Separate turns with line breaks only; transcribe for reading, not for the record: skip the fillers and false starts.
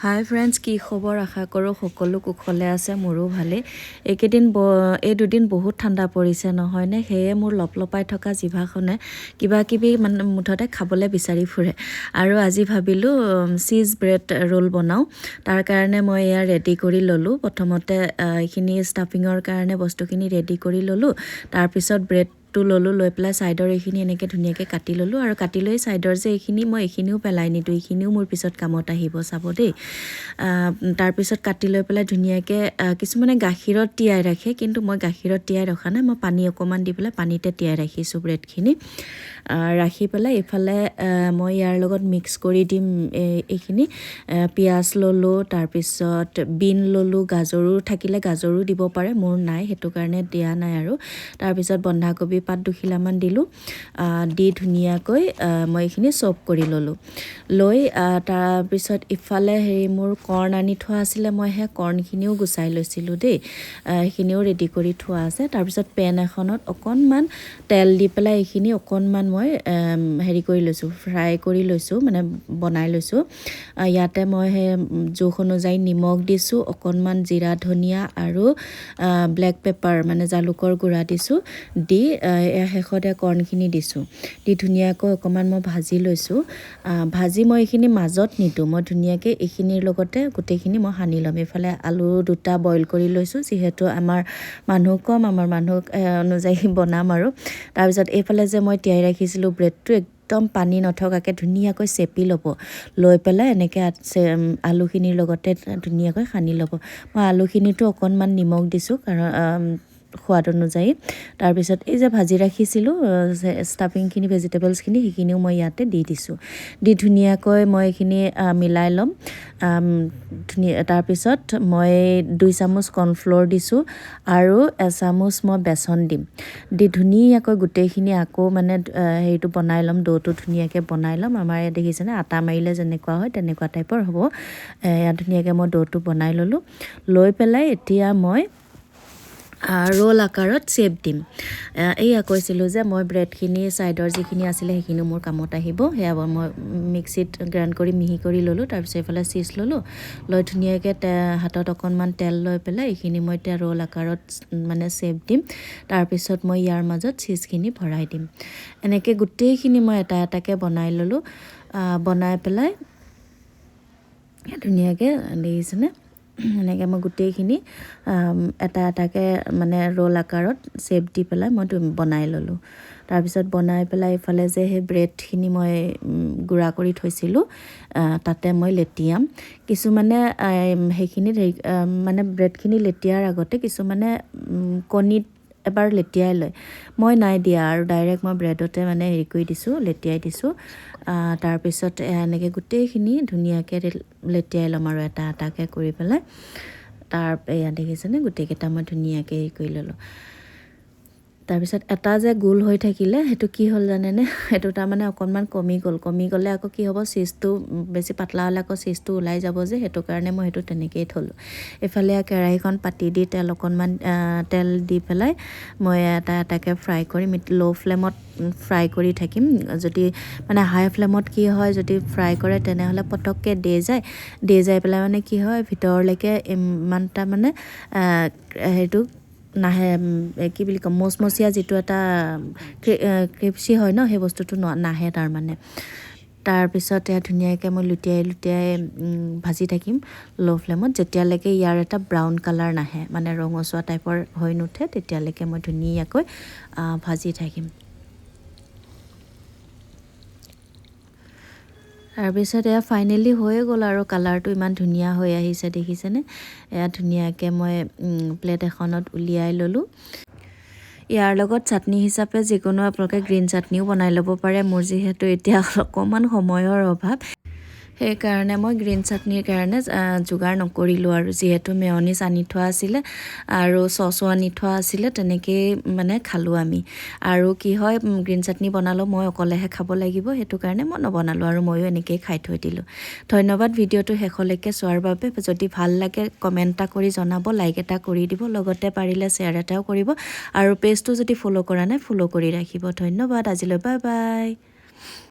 হাই friends, কি খবৰ? আশা কৰোঁ সকলো কুশলে আছে, মোৰো ভালেই। এই দুদিন বহুত ঠাণ্ডা পৰিছে নহয়নে? সেয়ে মোৰ লপলপাই থকা জিভাখনে কিবা কিবি মানে মুঠতে খাবলৈ বিচাৰি ফুৰে। আৰু আজি ভাবিলোঁ চীজ ব্ৰেড ৰোল বনাওঁ। তাৰ কাৰণে মই এয়া ৰেডি কৰি ল'লোঁ। প্ৰথমতে এইখিনি ষ্টাফিঙৰ কাৰণে বস্তুখিনি ৰেডি কৰি ল'লোঁ। তাৰপিছত ব্ৰেডটো ল'লোঁ, লৈ পেলাই ছাইডৰ এইখিনি এনেকৈ ধুনীয়াকৈ কাটি ল'লোঁ। আৰু কাটি লৈ ছাইডৰ যে এইখিনিও পেলাই নিদিওঁ, এইখিনিও মোৰ পিছত কামত আহিব, চাব দেই। তাৰপিছত কাটি লৈ পেলাই ধুনীয়াকৈ কিছুমানে গাখীৰত তিয়াই ৰাখে, কিন্তু মই গাখীৰত তিয়াই ৰখা নাই। মই পানী অকণমান দি পেলাই পানীতে তিয়াই ৰাখিছোঁ ব্ৰেডখিনি। ৰাখি পেলাই এইফালে মই ইয়াৰ লগত মিক্স কৰি দিম এইখিনি। পিঁয়াজ ল'লোঁ, তাৰপিছত বিন ল'লোঁ, গাজৰো থাকিলে গাজৰো দিব পাৰে, মোৰ নাই সেইটো কাৰণে দিয়া নাই। আৰু তাৰপিছত বন্ধাকবি পাত দুখিলামান দিলোঁ, দি ধুনীয়াকৈ মই এইখিনি চপ কৰি ল'লোঁ। লৈ তাৰপিছত ইফালে মোৰ কৰ্ণ আনি থোৱা আছিলে, মই সেই কৰ্ণখিনিও গুচাই লৈছিলোঁ দেই। সেইখিনিও ৰেডি কৰি থোৱা আছে। তাৰপিছত পেন এখনত অকণমান তেল দি পেলাই এইখিনি অকণমান মই কৰি লৈছোঁ, ফ্ৰাই কৰি লৈছোঁ, মানে বনাই লৈছোঁ। ইয়াতে মই সেই জোখ অনুযায়ী নিমখ দিছোঁ, অকণমান জিৰা ধনিয়া আৰু ব্লেক পেপাৰ মানে জালুকৰ গুড়া দিছোঁ। দি শেষতে কৰ্ণখিনি দিছোঁ, দি ধুনীয়াকৈ অকণমান মই ভাজি লৈছোঁ। ভাজি মই এইখিনি মাজত নিদিওঁ, মই ধুনীয়াকৈ এইখিনিৰ লগতে গোটেইখিনি মই সানি ল'ম। এইফালে আলু দুটা বইল কৰি লৈছোঁ, যিহেতু আমাৰ মানুহ কম, আমাৰ মানুহ অনুযায়ী বনাম আৰু। তাৰপিছত এইফালে যে মই তিয়াই ৰাখিছিলোঁ ব্ৰেডটো, একদম পানী নথকাকৈ ধুনীয়াকৈ চেপি ল'ব। লৈ পেলাই এনেকৈ আলুখিনিৰ লগতে ধুনীয়াকৈ সানি ল'ব। মই আলুখিনিতো অকণমান নিমখ দিছোঁ, কাৰণ সোৱাদ অনুযায়ী। তাৰপিছত এই যে ভাজি ৰাখিছিলোঁ ষ্টাফিংখিনি, ভেজিটেবলছখিনি, সেইখিনিও মই ইয়াতে দি দিছোঁ। দি ধুনীয়াকৈ মই এইখিনি মিলাই ল'ম। তাৰপিছত মই 2 চামুচ কৰ্ণফ্ল'ৰ দিছোঁ আৰু 1 চামুচ মই বেচন দিম। দি ধুনীয়াকৈ গোটেইখিনি আকৌ মানে হেৰিটো বনাই ল'ম, ডোটো ধুনীয়াকৈ বনাই ল'ম। আমাৰ ইয়াত দেখিছেনে, আটা মাৰিলে যেনেকুৱা হয় তেনেকুৱা টাইপৰ হ'ব। ইয়াত ধুনীয়াকৈ মই ডোটো বনাই ল'লোঁ। লৈ পেলাই এতিয়া মই ৰোল আকাৰত শ্বেপ দিম। এয়া কৈছিলোঁ যে মই ব্ৰেডখিনি ছাইডৰ যিখিনি আছিলে সেইখিনিও মোৰ কামত আহিব। সেয়া মই মিক্সিত গ্ৰাইণ্ড কৰি মিহি কৰি ল'লোঁ। তাৰপিছত এইফালে চীজ ল'লোঁ, লৈ ধুনীয়াকৈ হাতত অকণমান তেল লৈ পেলাই এইখিনি মই এতিয়া ৰোল আকাৰত মানে শ্বেপ দিম। তাৰপিছত মই ইয়াৰ মাজত চীজখিনি ভৰাই দিম। এনেকৈ গোটেইখিনি মই এটা এটাকৈ বনাই ল'লোঁ। বনাই পেলাই ধুনীয়াকৈ দেখিছেনে, এনেকৈ মই গোটেইখিনি এটা এটাকৈ মানে ৰোল আকাৰত শ্বেপ দি পেলাই মই বনাই ল'লোঁ। তাৰপিছত বনাই পেলাই এইফালে যে সেই ব্ৰেডখিনি মই গুড়া কৰি থৈছিলোঁ তাতে মই লেটিয়াম। কিছুমানে সেইখিনিত মানে ব্ৰেডখিনি লেটিয়াৰ আগতে কিছুমানে কণীত এবাৰ লেটিয়াই লয়, মই নাই দিয়া আৰু ডাইৰেক্ট মই ব্ৰেডতে মানে কৰি দিছোঁ, লেটিয়াই দিছোঁ। তাৰপিছত এনেকৈ গোটেইখিনি ধুনীয়াকৈ লেটিয়াই ল'ম আৰু এটা এটাকৈ কৰি পেলাই। এয়া দেখিছেনে, গোটেইকেইটা মই ধুনীয়াকৈ কৰি ল'লোঁ। তাৰপিছত এটা যে গোল হৈ থাকিলে, সেইটো কি হ'ল জানেনে, সেইটো তাৰমানে অকণমান কমি গ'লে আকৌ কি হ'ব, চীজটো বেছি পাতলা হ'লে আকৌ চীজটো ওলাই যাব যে, সেইটো কাৰণে মই সেইটো তেনেকৈয়ে থ'লোঁ। এইফালে কেৰাহীখন পাতি দি তেল দি পেলাই মই এটা এটাকৈ ফ্ৰাই কৰিম। ল' ফ্লেমত ফ্ৰাই কৰি থাকিম। যদি মানে হাই ফ্লেমত কি হয়, যদি ফ্ৰাই কৰে তেনেহ'লে পটককৈ দে যায় পেলাই মানে কি হয়, ভিতৰলৈকে ইমান এটা মানে সেইটো নাহে, কি বুলি ক'ম, মচমচীয়া যিটো এটা ক্ৰিপচি হয় ন, সেই বস্তুটো নাহে তাৰমানে। তাৰপিছত ধুনীয়াকৈ মই লুটিয়াই ভাজি থাকিম ল' ফ্লেমত, যেতিয়ালৈকে ইয়াৰ এটা ব্ৰাউন কালাৰ নাহে, মানে ৰঙচুৱা টাইপৰ হৈ নুঠে, তেতিয়ালৈকে মই ধুনীয়াকৈ ভাজি থাকিম। তাৰপিছত এয়া ফাইনেলি হৈয়ে গ'ল আৰু কালাৰটো ইমান ধুনীয়া হৈ আহিছে, দেখিছেনে। এয়া ধুনীয়াকৈ মই প্লেট এখনত উলিয়াই ল'লোঁ। ইয়াৰ লগত চাটনি হিচাপে যিকোনো আপোনালোকে গ্ৰীণ চাটনিও বনাই ল'ব পাৰে। মোৰ যিহেতু এতিয়া অকণমান সময়ৰ অভাৱ, সেইকাৰণে মই গ্ৰীণ চাটনিৰ কাৰণে যোগাৰ নকৰিলোঁ। আৰু যিহেতু মেয়নিজ আনি থোৱা আছিলে আৰু চচো আনি থোৱা আছিলে, তেনেকৈয়ে মানে খালোঁ আমি। আৰু কি হয়, গ্ৰীণ চাটনি বনালেও মই অকলেহে খাব লাগিব, সেইটো কাৰণে মই নবনালোঁ আৰু ময়ো এনেকৈয়ে খাই থৈ দিলোঁ। ধন্যবাদ ভিডিঅ'টো শেষলৈকে চোৱাৰ বাবে। যদি ভাল লাগে কমেণ্ট এটা কৰি জনাব, লাইক এটা কৰি দিব, লগতে পাৰিলে শ্বেয়াৰ এটাও কৰিব। আৰু পেজটো যদি ফ'ল' কৰা নাই, ফ'ল' কৰি ৰাখিব। ধন্যবাদ, আজিলৈ বাই বাই।